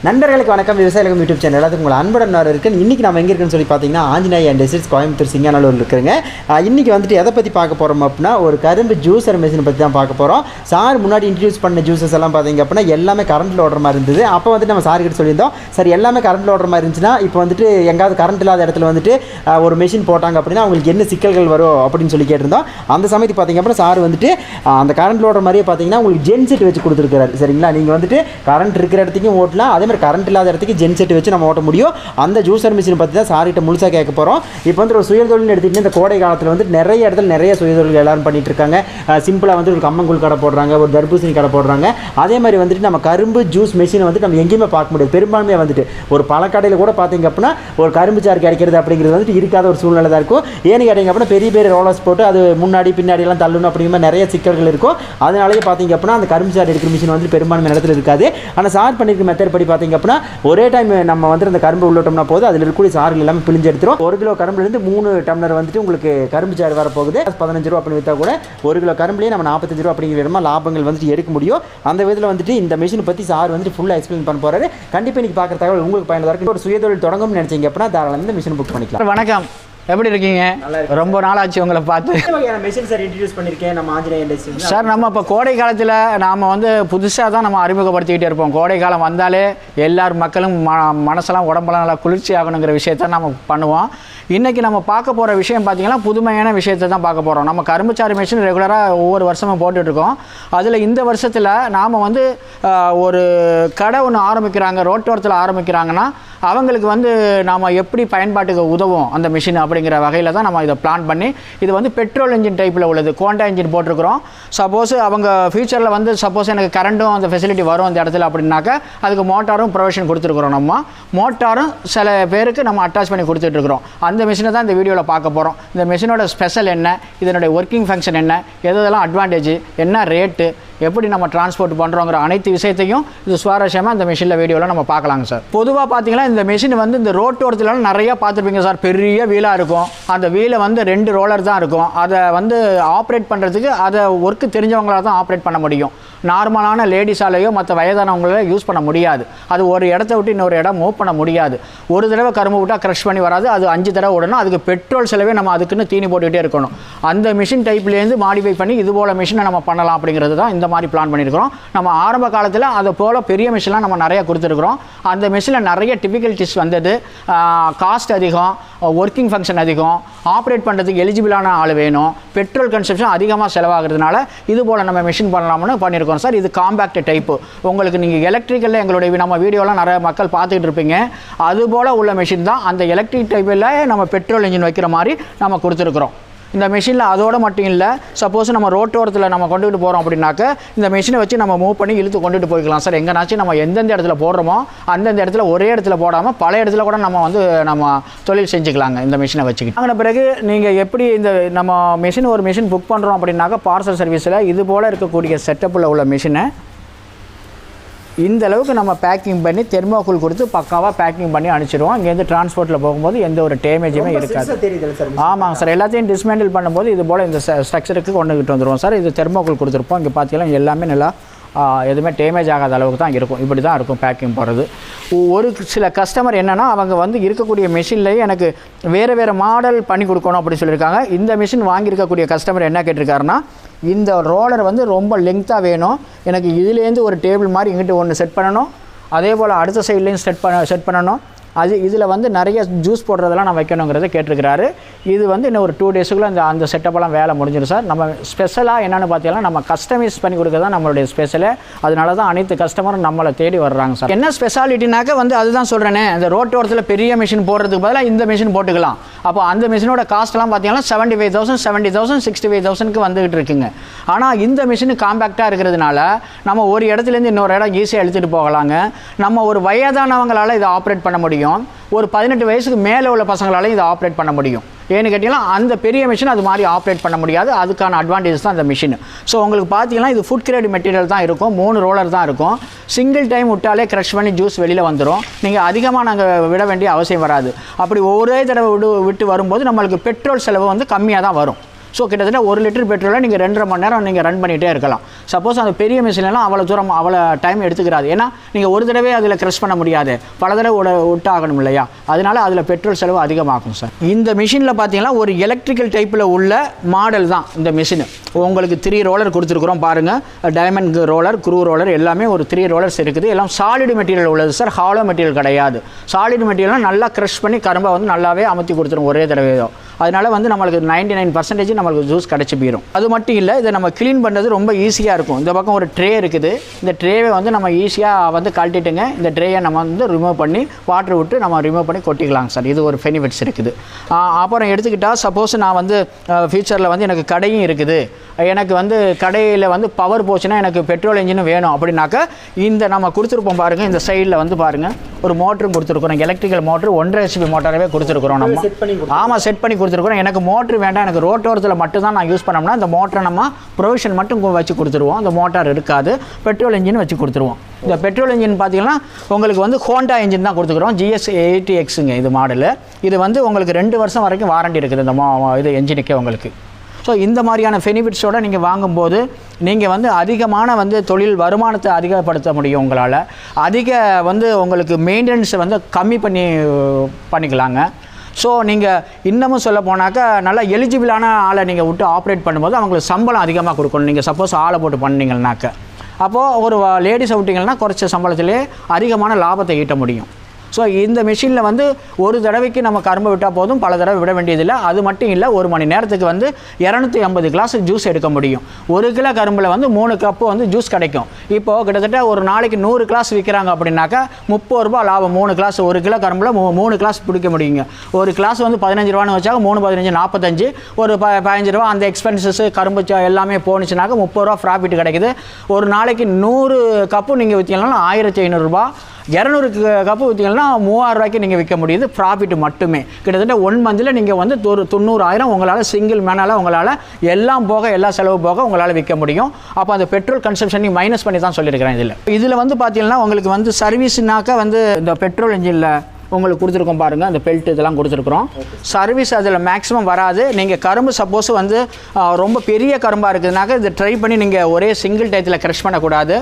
நண்பர்களுக்கு வணக்கம். விவசாயிகளும் யூடியூப் சேனல் எல்லாத்துக்கும் உங்கள் அன்புடன் இருக்குது. இன்றைக்கி நம்ம எங்கே இருக்குன்னு சொல்லி பார்த்தீங்கன்னா ஆஞ்சநேய அண்ட் எஸ்டேட்ஸ் கோயம்புத்தூர் சிங்கானூர் இருக்குங்க. இன்றைக்கி வந்துட்டு எதை பற்றி பார்க்க போகிறோம் அப்படின்னா ஒரு கரும்பு ஜூஸர் மிஷினை பற்றி தான் பார்க்க போகிறோம். சார் முன்னாடி இன்ட்ரடியூஸ் பண்ண ஜூஸஸ் எல்லாம் பார்த்தீங்க அப்படின்னா எல்லாமே கரண்ட்டில் ஓடுற மாதிரி இருந்தது. அப்போ வந்துட்டு நம்ம சார் கிட்ட சொல்லியிருந்தோம், சரி எல்லாமே கரண்ட்டில் ஓடுற மாதிரி இருந்துச்சுன்னா இப்போ வந்துட்டு எங்காவது கரண்ட் இல்லாத இடத்துல வந்துட்டு ஒரு மிஷின் போட்டாங்க அப்படின்னா அவங்களுக்கு என்ன சிக்கல்கள் வரும் அப்படின்னு சொல்லி கேட்டிருந்தோம். அந்த சமயத்து பார்த்தீங்க அப்படின்னா சார் வந்துட்டு அந்த கரண்ட் ஓடுற மாதிரியே பார்த்தீங்கன்னா உங்களுக்கு ஜென்செட் வச்சு கொடுத்துருக்காரு. சரிங்களா, நீங்கள் வந்துட்டு கரண்ட் இருக்கிற இடத்துக்கும் ஓட்டலாம், அதே மாதிரி கரண்ட் இல்லாத இடத்துக்கு ஜென்செட் வச்சு நம்ம ஓட்ட முடியும். அந்த ஜூஸர் மிஷினை பற்றி தான் சார்கிட்ட முழுசாக கேட்க போகிறோம். இப்போ வந்து ஒரு சுயதொழில் எடுத்துகிட்டு இந்த கோடை காலத்தில் வந்து நிறைய இடத்துல நிறைய சுயதொழில் எல்லாரும் பண்ணிட்டு இருக்காங்க. சிம்பிளாக வந்து ஒரு கம்மங்கூழ் கடை போடுறாங்க, ஒரு தர்பூசணி கடை போடுறாங்க. அதே மாதிரி வந்துட்டு நம்ம கரும்பு ஜூஸ் மிஷினை வந்து நம்ம எங்கேயுமே பார்க்க முடியாது. பெரும்பான்மையாக வந்துட்டு ஒரு பழக்கடையில் கூட பார்த்தீங்க அப்படின்னா ஒரு கரும்பு சாறு கிடைக்கிறது அப்படிங்கிறது வந்துட்டு இருக்காத ஒரு சூழ்நிலை தான் இருக்கும். ஏன்னு கேட்டிங்க அப்படின்னா பெரிய பெரிய ரோலர்ஸ் போட்டு அது முன்னாடி பின்னாடி எல்லாம் தள்ளணும் அப்படிங்கிற மாதிரி நிறைய சிக்கல்கள் இருக்கும். அதனாலேயே பார்த்தீங்க அப்படின்னா அந்த கரும்பு சாறு எடுக்கிற மிஷின் வந்து பெரும்பான்மை இடத்துல இருக்காது. ஆனால் சார் பண்ணியிருக்க மெத்தட் படி பார்த்தீங்க அப்படின்னா ஒரே டைம் நம்ம வந்து அந்த கரும்பு உள்ளோட்டோம்னா போது அதில் இருக்கக்கூடிய சாறுகள் எல்லாமே பிழிஞ்சு எடுத்துரும். 1 கிலோ கரும்புலேருந்து 3 டம்ளர் வந்துட்டு உங்களுக்கு கரும்பு சாறு வரப்போகுது. 15 ரூபா அப்படி விற்றா கூட 1 கிலோ கரும்புலேயே நம்ம 45 ரூபா அப்படிங்கிற விதமாக லாபங்கள் வந்துட்டு எடுக்க முடியும். அந்த விதத்தில் வந்துட்டு இந்த மிஷினை பற்றி சார் வந்துட்டு ஃபுல்லாக எக்ஸ்பிளைன் பண்ண போகிறாரு. கண்டிப்பாக இன்றைக்கி பார்க்குற தகவல் உங்களுக்கு பயனுள்ளதாக இருக்கும். ஒரு சுயதொழில் தொடங்கும்னு நினச்சிங்க அப்படின்னா தாராளமாக இந்த மிஷின் புக் பண்ணிக்கலாம். வணக்கம், எப்படி இருக்கீங்க? ரொம்ப நாளாச்சு உங்களை பார்த்து. மிஷின் சார் இன்ட்ரடியூஸ் பண்ணியிருக்கேன் நம்ம ஆஞ்சநேய இண்டஸ்ட்ரீஸ் சார். நம்ம இப்போ கோடை காலத்தில் நாம் வந்து புதுசாக தான் நம்ம அறிமுகப்படுத்திக்கிட்டே இருப்போம். கோடை காலம் வந்தாலே எல்லார் மக்களும் மனசெல்லாம் உடம்பெல்லாம் நல்லா குளிர்ச்சி ஆகணுங்கிற விஷயத்த நம்ம பண்ணுவோம். இன்றைக்கி நம்ம பார்க்க போகிற விஷயம் பார்த்திங்கன்னா புதுமையான விஷயத்தை தான் பார்க்க போகிறோம். நம்ம கரும்புச்சாறு மிஷின் ரெகுலராக ஒவ்வொரு வருஷமும் போட்டுட்ருக்கோம். அதில் இந்த வருஷத்தில் நாம் வந்து ஒரு கடை ஒன்று ஆரம்பிக்கிறாங்க, ரோட்டோரத்தில் ஆரம்பிக்கிறாங்கன்னா அவங்களுக்கு வந்து நாம் எப்படி பயன்பாட்டுக்கு உதவும் அந்த மிஷின் அப்படிங்கிற வகையில் தான் நம்ம இதை பிளான் பண்ணி இது வந்து பெட்ரோல் இன்ஜின் டைப்பில் உள்ளது, கோண்டா இன்ஜின் போட்டிருக்கிறோம். சப்போஸ் அவங்க ஃபியூச்சரில் வந்து சப்போஸ் எனக்கு கரண்ட்டும் அந்த ஃபெசிலிட்டி வரும் அந்த இடத்துல அப்படின்னாக்கா அதுக்கு மோட்டாரும் ப்ரொவிஷன் கொடுத்துருக்குறோம். நம்ம மோட்டாரும் சில பேருக்கு நம்ம அட்டாச் பண்ணி கொடுத்துட்ருக்குறோம். அந்த மிஷினை தான் இந்த வீடியோவில் பார்க்க போகிறோம். இந்த மிஷினோட ஸ்பெஷல் என்ன, இதனுடைய ஒர்க்கிங் ஃபங்க்ஷன் என்ன, எதெல்லாம் அட்வான்டேஜ், என்ன ரேட்டு, எப்படி நம்ம டிரான்ஸ்போர்ட் பண்ணுறோங்கிற அனைத்து விஷயத்தையும் இது சுவாரஸ்யமாக இந்த மிஷினில் வீடியோவில் நம்ம பார்க்கலாங்க சார். பொதுவாக பார்த்தீங்கன்னா இந்த மிஷின் வந்து இந்த ரோட்டோரத்துலாம் நிறையா பார்த்துருப்பீங்க சார். பெரிய வீலாக இருக்கும், அந்த வீலை வந்து 2 ரோலர் தான் இருக்கும். அதை வந்து ஆப்ரேட் பண்ணுறதுக்கு அதை ஒர்க்கு தெரிஞ்சவங்களால தான் ஆப்ரேட் பண்ண முடியும். நார்மலான லேடிஸாலேயோ மற்ற வயதானவங்களால யூஸ் பண்ண முடியாது. அது ஒரு இடத்த விட்டு இன்னொரு இடம் மூவ் பண்ண முடியாது. ஒரு தடவை கரும்பு விட்டால் க்ரஷ் பண்ணி வராது, அது 5 தடவை விடணும். அதுக்கு பெட்ரோல் செலவே நம்ம அதுக்குன்னு தீனி போட்டுக்கிட்டே இருக்கணும். அந்த மிஷின் டைப்லேருந்து மாடிஃபை பண்ணி இது போல் மிஷினை நம்ம பண்ணலாம் அப்படிங்கிறது தான் இந்த மாதிரி பிளான் பண்ணியிருக்கிறோம். நம்ம ஆரம்ப காலத்தில் அதை போல் பெரிய மிஷின்லாம் நம்ம நிறைய கொடுத்துருக்குறோம். அந்த மிஷினில் நிறைய டிஃபிகல்ட்டிஸ் வந்தது. காஸ்ட் அதிகம், ஒர்க்கிங் ஃபங்க்ஷன் அதிகம், ஆப்ரேட் பண்ணுறதுக்கு எலிஜிபிளான ஆள் வேணும், பெட்ரோல் கன்சப்ஷன் அதிகமாக செலவாகிறதுனால இது போல் நம்ம மிஷின் பண்ணலாம்னு பண்ணியிருக்கோம் சார். இது காம்பேக்ட் டைப்பு. உங்களுக்கு நீங்கள் எலக்ட்ரிக்கலில் எங்களுடைய நம்ம வீடியோலாம் நிறைய மக்கள் பார்த்துக்கிட்டு இருப்பீங்க. அதுபோல் உள்ள மிஷின் தான். அந்த எலக்ட்ரிக் டைப்பில் நம்ம பெட்ரோல் இன்ஜின் வைக்கிற மாதிரி நம்ம கொடுத்துருக்குறோம். இந்த மிஷினில் அதோடு மட்டும் இல்லை, சப்போஸ் நம்ம ரோட்டோரத்தில் நம்ம கொண்டுகிட்டு போகிறோம் அப்படின்னாக்க இந்த மிஷினை வச்சு நம்ம மூவ் பண்ணி இழுத்து கொண்டுட்டு போய்க்கலாம் சார். எங்கேனாச்சும் நம்ம எந்தெந்த இடத்துல போடுறோமோ அந்தந்த இடத்துல ஒரே இடத்துல போடாமல் பல இடத்துல கூட நம்ம வந்து நம்ம தொழில் செஞ்சுக்கலாங்க இந்த மிஷினை வச்சுக்கிட்டு. வாங்கின பிறகு நீங்கள் எப்படி இந்த நம்ம மிஷின் ஒரு மிஷின் புக் பண்ணுறோம் அப்படின்னாக்கா பார்சல் சர்வீஸில் இது போல் இருக்கக்கூடிய செட்டப்பில் உள்ள மிஷினை இந்த அளவுக்கு நம்ம பேக்கிங் பண்ணி தெர்மோகோல் கொடுத்து பக்காவாக பேக்கிங் பண்ணி அனுப்பிச்சிடுவோம். இங்கேருந்து டிரான்ஸ்போர்ட்டில் போகும்போது எந்த ஒரு டேமேஜுமே இருக்காது. ஆமாங்க சார். எல்லாத்தையும் டிஸ்மேண்டில் பண்ணும்போது இது போல் இந்த ஸ்ட்ரக்சருக்கு கொண்டுகிட்டு வந்துடுவோம் சார். இது தெர்மோகோல் கொடுத்துருப்போம். இங்கே பார்த்தீங்கன்னா எல்லாமே நல்லா எதுவுமே டேமேஜ் ஆகாத அளவுக்கு தான் இருக்கும். இப்படி தான் இருக்கும் பேக்கிங் போகிறது. ஒரு சில கஸ்டமர் என்னென்னா அவங்க வந்து இருக்கக்கூடிய மிஷின்லேயே எனக்கு வேறு மாடல் பண்ணி கொடுக்கணும் அப்படின்னு சொல்லியிருக்காங்க. இந்த மிஷின் வாங்கியிருக்கக்கூடிய கஸ்டமர் என்ன கேட்டிருக்காருன்னா, இந்த ரோலர் வந்து ரொம்ப லெங்க்த்தாக வேணும், எனக்கு இதுலேருந்து ஒரு டேபிள் மாதிரி இங்கிட்டு ஒன்று செட் பண்ணணும், அதே போல் அடுத்த சைட்லேயும் செட் பண்ணணும், அது இதில் வந்து நிறைய ஜூஸ் போடுறதெல்லாம் நான் வைக்கணுங்கிறத கேட்டிருக்கிறாரு. இது வந்து இன்னும் ஒரு 2 டேஸுக்குள்ளே அந்த செட்டப்பெல்லாம் வேலை முடிஞ்சிடும் சார். நம்ம ஸ்பெஷலாக என்னென்னு பார்த்தீங்கன்னா நம்ம கஸ்டமைஸ் பண்ணி கொடுக்க தான் நம்மளுடைய ஸ்பெஷலு. அதனால தான் அனைத்து கஸ்டமரும் நம்மளை தேடி வர்றாங்க சார். என்ன ஸ்பெஷாலிட்டினாக்க வந்து அதுதான் சொல்கிறேனே, அந்த ரோட்டோரத்தில் பெரிய மிஷின் போடுறதுக்கு பதிலாக இந்த மிஷின் போட்டுக்கலாம். அப்போ அந்த மிஷினோட காஸ்ட்லாம் பார்த்தீங்கன்னா 75,000 70,000 65,000க்கு வந்துகிட்டு இருக்குங்க. ஆனால் இந்த மிஷின் காம்பேக்டாக இருக்கிறதுனால நம்ம ஒரு இடத்துலேருந்து இன்னொரு இடம் ஈஸியாக எடுத்துகிட்டு போகலாங்க. நம்ம ஒரு வயதானவங்களால் இதை ஆப்ரேட் பண்ண முடியும், ஒரு 18 வயசுக்கு மேலே உள்ள பசங்களாலையும் இதை ஆப்ரேட் பண்ண முடியும். ஏன்னு கேட்டிங்கன்னா அந்த பெரிய மிஷின் அது மாதிரி ஆப்ரேட் பண்ண முடியாது. அதுக்கான அட்வான்டேஜ் தான் அந்த மிஷின். ஸோ உங்களுக்கு பார்த்தீங்கன்னா இது ஃபுட் கிரேட் மெட்டீரியல் தான் இருக்கும். 3 ரோலர் தான் இருக்கும். சிங்கிள் டைம் விட்டாலே க்ரஷ் பண்ணி ஜூஸ் வெளியில் வந்துடும். நீங்கள் அதிகமாக நாங்கள் விட வேண்டிய அவசியம் வராது. அப்படி ஒரே தடவை விட்டு வரும்போது நம்மளுக்கு பெட்ரோல் செலவு வந்து கம்மியாக தான் வரும். ஸோ கிட்டத்தட்ட 1 லிட்டர் பெட்ரோலை நீங்கள் 2.5 மணி நேரம் நீங்கள் ரன் பண்ணிகிட்டே இருக்கலாம். சப்போஸ் அந்த பெரிய மிஷின்லாம் அவ்வளோ தூரம் அவ்வளோ டைம் எடுத்துக்கிறாது. ஏன்னா நீங்கள் ஒரு தடவை அதில் க்ரஷ் பண்ண முடியாது, பல தடவை விட்டாகணும் இல்லையா, அதனால அதில் பெட்ரோல் செலவு அதிகமாகும் சார். இந்த மிஷினில் பார்த்தீங்கன்னா ஒரு எலக்ட்ரிக்கல் டைப்பில் உள்ள மாடல் தான் இந்த மிஷின். உங்களுக்கு 3 ரோலர் கொடுத்துருக்குறோம் பாருங்கள், டைமண்ட் ரோலர், குரூ ரோலர் எல்லாமே ஒரு 3 ரோலர்ஸ் இருக்குது. எல்லாம் சாலிட் மெட்டீரியல் உள்ளது சார், ஹாலோ மெட்டீரியல் கிடையாது. சாலிட் மெட்டீரியல்னால் நல்லா க்ரஷ் பண்ணி கரும்பை வந்து நல்லாவே அமுத்தி கொடுத்துரும் ஒரே தடவையோ. அதனால வந்து நம்மளுக்கு 99% நம்மளுக்கு ஜூஸ் கிடச்சி போயிடும். அது மட்டும் இல்லை, இதை நம்ம க்ளீன் பண்ணுறது ரொம்ப ஈஸியாக இருக்கும். இந்த பக்கம் ஒரு ட்ரே இருக்குது, இந்த ட்ரேவை வந்து நம்ம ஈஸியாக வந்து கழட்டிட்டுங்க இந்த ட்ரேயை நம்ம வந்து ரிமூவ் பண்ணி வாட்டர் விட்டு நம்ம ரிமூவ் பண்ணி கொட்டிக்கலாம் சார். இது ஒரு பெனிஃபிட்ஸ் இருக்குது. அப்புறம் எடுத்துக்கிட்டால் சப்போஸ் நான் வந்து ஃபியூச்சரில் வந்து எனக்கு கடையும் இருக்குது, எனக்கு வந்து கடையில் வந்து பவர் போச்சுன்னா எனக்கு பெட்ரோல் இன்ஜினும் வேணும் அப்படின்னாக்கா இந்த நம்ம கொடுத்துருப்போம் பாருங்கள், இந்த சைடில் வந்து பாருங்கள் ஒரு மோட்டரும் கொடுத்துருக்குறோம். எலக்ட்ரிக்கல் மோட்டர் 1.5 HP மோட்டராகவே கொடுத்துருக்குறோம் நம்ம. ஆமாம், செட் பண்ணி கொடுத்துருக்குறோம். எனக்கு மோட்ரு வேண்டாம், எனக்கு ரோட்டோரத்தில் மட்டும் தான் நான் யூஸ் பண்ணோம்னா இந்த மோட்டரை நம்ம ப்ரொவிஷன் மட்டும் வச்சு கொடுத்துருவோம். அந்த மோட்டார் இருக்காது, பெட்ரோல் இன்ஜின் வச்சு கொடுத்துருவோம். இந்த பெட்ரோல் இன்ஜின் பார்த்தீங்கன்னா உங்களுக்கு வந்து ஹோண்டா இன்ஜின் தான் கொடுத்துருக்குறோம். GS80Xங்க இது மாடலு. இது வந்து உங்களுக்கு 2 வருஷம் வரைக்கும் வாரண்டி இருக்குது இந்த இது என்ஜினுக்கே உங்களுக்கு. ஸோ இந்த மாதிரியான பெனிஃபிட்ஸோடு நீங்கள் வாங்கும்போது நீங்கள் வந்து அதிகமான வந்து தொழில் வருமானத்தை அதிகப்படுத்த முடியும். உங்களால் அதிக வந்து உங்களுக்கு மெயின்டெனன்ஸை வந்து கம்மி பண்ணிக்கலாங்க. ஸோ நீங்கள் இன்னமும் சொல்ல போனாக்கா நல்லா எலிஜிபிளான ஆளை நீங்கள் விட்டு ஆப்ரேட் பண்ணும்போது அவங்களுக்கு சம்பளம் அதிகமாக கொடுக்கணும். நீங்கள் சப்போஸ் ஆளை போட்டு பண்ணிங்கன்னாக்க அப்போது ஒரு லேடிஸ் விட்டிங்கன்னா குறைச்ச சம்பளத்திலே அதிகமான லாபத்தை ஈட்ட முடியும். ஸோ இந்த மிஷினில் வந்து ஒரு தடவைக்கு நம்ம கரும்பு விட்டால் போதும், பல தடவை விட வேண்டியதில்லை. அது மட்டும் இல்லை, 1 மணி நேரத்துக்கு வந்து 250 கிளாஸ் ஜூஸ் எடுக்க முடியும். 1 கிலோ கரும்பில் வந்து 3 கப்பு வந்து ஜூஸ் கிடைக்கும். இப்போது கிட்டத்தட்ட ஒரு நாளைக்கு 100 கிளாஸ் விற்கிறாங்க அப்படின்னாக்கா 30 ரூபா லாபம். 3 கிளாஸ், 1 கிலோ கரும்பில் 3 கிளாஸ் பிடிக்க முடியுங்க. ஒரு கிளாஸ் வந்து 15 ரூபான்னு வச்சாங்க, 3 15 45, ஒரு 15 ரூபா அந்த எக்ஸ்பென்சஸ் கரும்பு எல்லாமே போணுச்சுனாக்கா 30 ரூபா ப்ராஃபிட் கிடைக்குது. ஒரு நாளைக்கு 100 கப்பு நீங்கள் விற்றீங்கன்னா 1500 ரூபா, 200 கப்பு விற்றீங்கன்னா 3000 ரூபாய்க்கு நீங்கள் விற்க முடியுது. ப்ராஃபிட் மட்டுமே கிட்டத்தட்ட 1 மந்தில் நீங்கள் வந்து 90,000 உங்களால் சிங்கிள் மேனால் உங்களால் எல்லாம் போக எல்லா செலவு போக உங்களால் விற்க முடியும். அப்போ அந்த பெட்ரோல் கன்சம்ஷன் நீங்கள் மைனஸ் பண்ணி தான் சொல்லியிருக்கிறேன். இதில் வந்து பார்த்தீங்கன்னா உங்களுக்கு வந்து சர்வீஸ்னாக்கா வந்து இந்த பெட்ரோல் இன்ஜினில் உங்களுக்கு கொடுத்துருக்கோம் பாருங்கள், அந்த பெல்ட் இதெல்லாம் கொடுத்துருக்குறோம். சர்வீஸ் அதில் மேக்ஸிமம் வராது. நீங்கள் கரும்பு சப்போஸ் வந்து ரொம்ப பெரிய கரும்பாக இருக்குதுனாக்கா இதை ட்ரை பண்ணி நீங்கள் ஒரே சிங்கிள் டயத்தில் க்ரஷ் பண்ணக்கூடாது.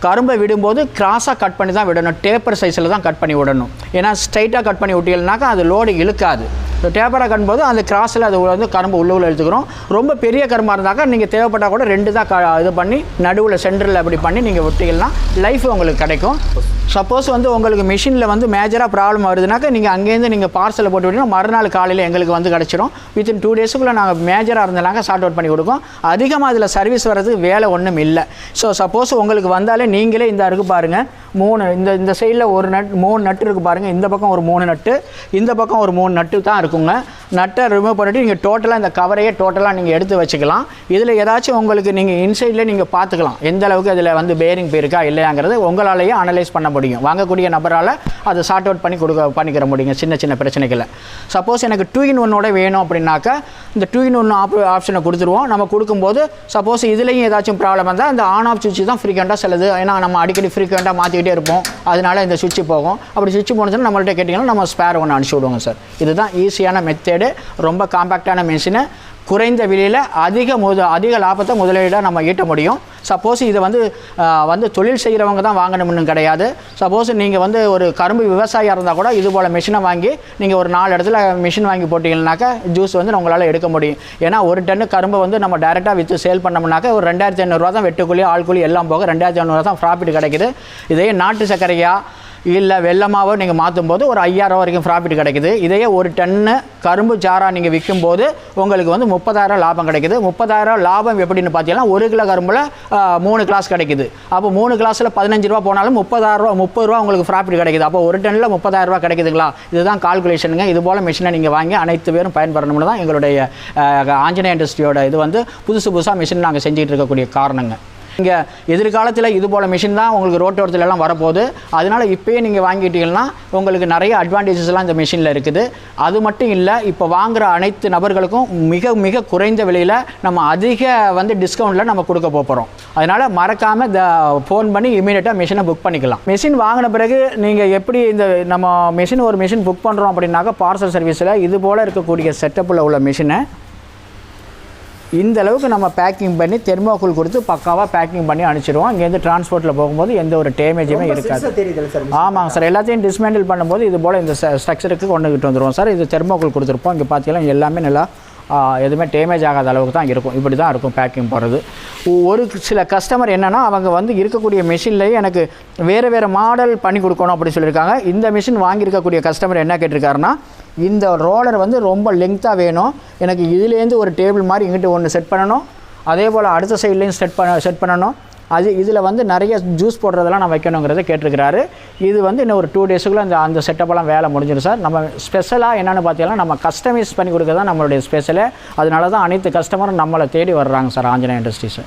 கரும்பை விடும்போது கிராஸாக கட் பண்ணி தான் விடணும், டேப்பர் சைஸில் தான் கட் பண்ணி விடணும். ஏன்னா ஸ்ட்ரைட்டாக கட் பண்ணி விட்டீங்கன்னாக்கா அது லோடு இழுக்காது. ஸோ டேப்பராக கட்டும்போது அந்த கிராஸில் அது வந்து கரும்பு உள்ள எடுத்துக்கிறோம். ரொம்ப பெரிய கரும்பாக இருந்தாக்கா நீங்கள் தேவைப்பட்டால் கூட 2 தான் இது பண்ணி நடுவில் சென்டரில் அப்படி பண்ணி நீங்கள் விட்டீங்கன்னா லைஃப் உங்களுக்கு கிடைக்கும். சப்போஸ் வந்து உங்களுக்கு மிஷினில் வந்து மேஜராக ப்ராப்ளம் வருதுனாக்கா நீங்கள் அங்கேருந்து நீங்கள் பார்சலை போட்டு விட்டீங்கன்னா மறுநாள் காலையில் எங்களுக்கு வந்து கிடச்சிரும். வித்தின் 2 டேஸுக்குள்ளே நாங்கள் மேஜராக இருந்தாங்க சார்ட் அவுட் பண்ணி கொடுக்கும். அதிகமாக அதில் சர்வீஸ் வர்றதுக்கு வேலை ஒன்றும் இல்லை. ஸோ சப்போஸ் உங்களுக்கு வந்தாலே நீங்களே இந்த இருக்குது பாருங்கள் 3 இந்த சைடில் ஒரு 3 நட்டு இருக்குது பாருங்கள். இந்த பக்கம் ஒரு 3 நட்டு, இந்த பக்கம் ஒரு 3 நட்டு தான் இருக்குங்க. நட்டை ரிமூவ் பண்ணிவிட்டு நீங்கள் டோட்டலாக இந்த கவரையே டோட்டலாக நீங்கள் எடுத்து வச்சுக்கலாம். இதில் ஏதாச்சும் உங்களுக்கு நீங்கள் இன்சைடில் நீங்கள் பார்த்துக்கலாம் எந்த அளவுக்கு அதில் வந்து பேரிங் போயிருக்கா இல்லையாங்கிறது உங்களாலேயே அனலைஸ் பண்ண முடியும். வாங்கக்கூடிய நபரால் அதை சார்ட் அவுட் பண்ணி பண்ணிக்கிற முடியுங்க சின்ன சின்ன பிரச்சனைகளை. சப்போஸ் எனக்கு 2-in-1 வேணும் அப்படின்னாக்கா இந்த 2-in-1 ஆப்ஷனை கொடுத்துருவோம். நம்ம கொடுக்கும்போது சப்போஸ் இதுலேயும் ஏதாச்சும் ப்ராப்ளம் வந்தால் இந்த ஆன் ஆஃப் சுவிட்ச் தான் ஃப்ரீக்வெண்ட்டாக செல்லுது. ஏன்னா நம்ம அடிக்கடி ஃப்ரீக்வெண்ட்டாக மாற்றிக்கிட்டே இருப்போம், அதனால இந்த சுவிட்ச் போகும். அப்படி சுவிட்ச் போனுச்சுன்னா நம்மள்கிட்ட கேட்டிங்கன்னா நம்ம ஸ்பேர் ஒன்று அனுப்பிச்சி விடுவோங்க சார். இதுதான் ஈஸியான மெத்தேடு, ரொம்ப காம்பேக்டான மிஷினை, குறைந்த விலையில் அதிக லாபத்தை முதலீடாக நம்ம ஈட்ட முடியும். சப்போஸ் இதை வந்து தொழில் செய்கிறவங்க தான் வாங்கணும்னு கிடையாது. சப்போஸ் நீங்கள் வந்து ஒரு கரும்பு விவசாயியாக இருந்தால் கூட இது போல் மிஷினை வாங்கி நீங்கள் ஒரு 4 இடத்துல மிஷின் வாங்கி போட்டிங்கன்னாக்கா ஜூஸ் வந்து உங்களால் எடுக்க முடியும். ஏன்னா 1 டன்னு கரும்பு வந்து நம்ம டைரெக்டாக விற்று சேல் பண்ணோம்னாக்கா ஒரு 2500 தான் வெட்டுக்கூலி ஆள்கூலி எல்லாம் போக 2500 தான் ப்ராஃபிட் கிடைக்குது. இதே நாட்டு சர்க்கரையாக இல்லை வெள்ளமாவோ நீங்கள் மாற்றும் போது ஒரு 5000 வரைக்கும் ப்ராஃபிட் கிடைக்குது. இதையே 1 டன்னு கரும்பு சாராக நீங்கள் விற்கும்போது உங்களுக்கு வந்து 30,000 லாபம் கிடைக்குது. 30,000 லாபம் எப்படின்னு பார்த்தீங்கன்னா 1 கிலோ கரும்பில் 3 கிளாஸ் கிடைக்குது. அப்போ 3 கிளாஸில் 15 ரூபா போனாலும் 30 ரூபா உங்களுக்கு ப்ராஃபிட் கிடைக்குது. அப்போ 1 டன்னில் 30,000 ரூபா கிடைக்குதுங்களா? இதுதான் கால்குலேஷனுங்க. இது போல் மிஷினை நீங்கள் வாங்கி அனைத்து பேரும் பயன்பெறணும்னு தான் எங்களுடைய ஆஞ்சநேய இண்டஸ்ட்ரியோட இது வந்து புதுசாக மிஷின் நாங்கள் செஞ்சுட்டு இருக்கக்கூடிய காரணங்க. இங்கே எதிர்காலத்தில் இது போல் மிஷின் தான் உங்களுக்கு ரோட்டோரத்துலலாம் வரப்போகுது. அதனால் இப்போயே நீங்கள் வாங்கிட்டீங்கன்னா உங்களுக்கு நிறைய அட்வான்டேஜஸ்லாம் இந்த மிஷினில் இருக்குது. அது மட்டும் இல்லை, இப்போ வாங்குகிற அனைத்து நபர்களுக்கும் மிக மிக குறைந்த விலையில் நம்ம அதிக வந்து டிஸ்கவுண்ட்டில் நம்ம கொடுக்க போகிறோம். அதனால் மறக்காமல் ஃபோன் பண்ணி இமீடியட்டாக மிஷினை புக் பண்ணிக்கலாம். மிஷின் வாங்கின பிறகு நீங்கள் எப்படி இந்த நம்ம ஒரு மிஷின் புக் பண்ணுறோம் அப்படின்னாக்கா பார்சல் சர்வீஸில் இது போல் இருக்கக்கூடிய செட்டப்பில் உள்ள மிஷினை இந்த அளவுக்கு நம்ம பேக்கிங் பண்ணி தெர்மோகோல் கொடுத்து பக்காவாக பேக்கிங் பண்ணி அனுப்பிச்சிடுவோம். இங்கேருந்து டிரான்ஸ்போர்ட்டில் போகும்போது எந்த ஒரு டேமேஜுமே இருக்காது. ஆமாங்க சார், எல்லாத்தையும் டிஸ்மேண்டில் பண்ணும்போது இது போல் இந்த ஸ்ட்ரக்சருக்கு கொண்டுகிட்டு வந்துடுவோம் சார். இது தெர்மோகோல் கொடுத்துருப்போம். இங்கே பார்த்தீங்கன்னா எல்லாமே நல்லா எதுவுமே டேமேஜ் ஆகாத அளவுக்கு தான் இருக்கும். இப்படி தான் இருக்கும் பேக்கிங் போகிறது. ஒரு சில கஸ்டமர் என்னென்னா அவங்க வந்து இருக்கக்கூடிய மிஷின்லேயே எனக்கு வேறு மாடல் பண்ணி கொடுக்கணும் அப்படின்னு சொல்லியிருக்காங்க. இந்த மிஷின் வாங்கியிருக்கக்கூடிய கஸ்டமர் என்ன கேட்டிருக்காருன்னா, இந்த ரோலர் வந்து ரொம்ப லெங்க்த்தாக வேணும், எனக்கு இதுலேருந்து ஒரு டேபிள் மாதிரி இங்கிட்டு ஒன்று செட் பண்ணணும், அதே போல் அடுத்த சைட்லேயும் செட் பண்ணணும், அது இதில் வந்து நிறைய ஜூஸ் போடுறதெல்லாம் நான் வைக்கணுங்கிறத கேட்டிருக்கிறாரு. இது வந்து இன்னும் ஒரு 2 டேஸுக்குள்ளே அந்த செட்டப்பெல்லாம் வேலை முடிஞ்சிடும் சார். நம்ம ஸ்பெஷலாக என்னென்னு பார்த்தீங்கன்னா நம்ம கஸ்டமைஸ் பண்ணி கொடுக்க தான் நம்மளுடைய ஸ்பெஷலே. அதனால தான் அனைத்து கஸ்டமரும் நம்மளை தேடி வர்றாங்க சார் ஆஞ்சநேயா இண்டஸ்ட்ரீஸை.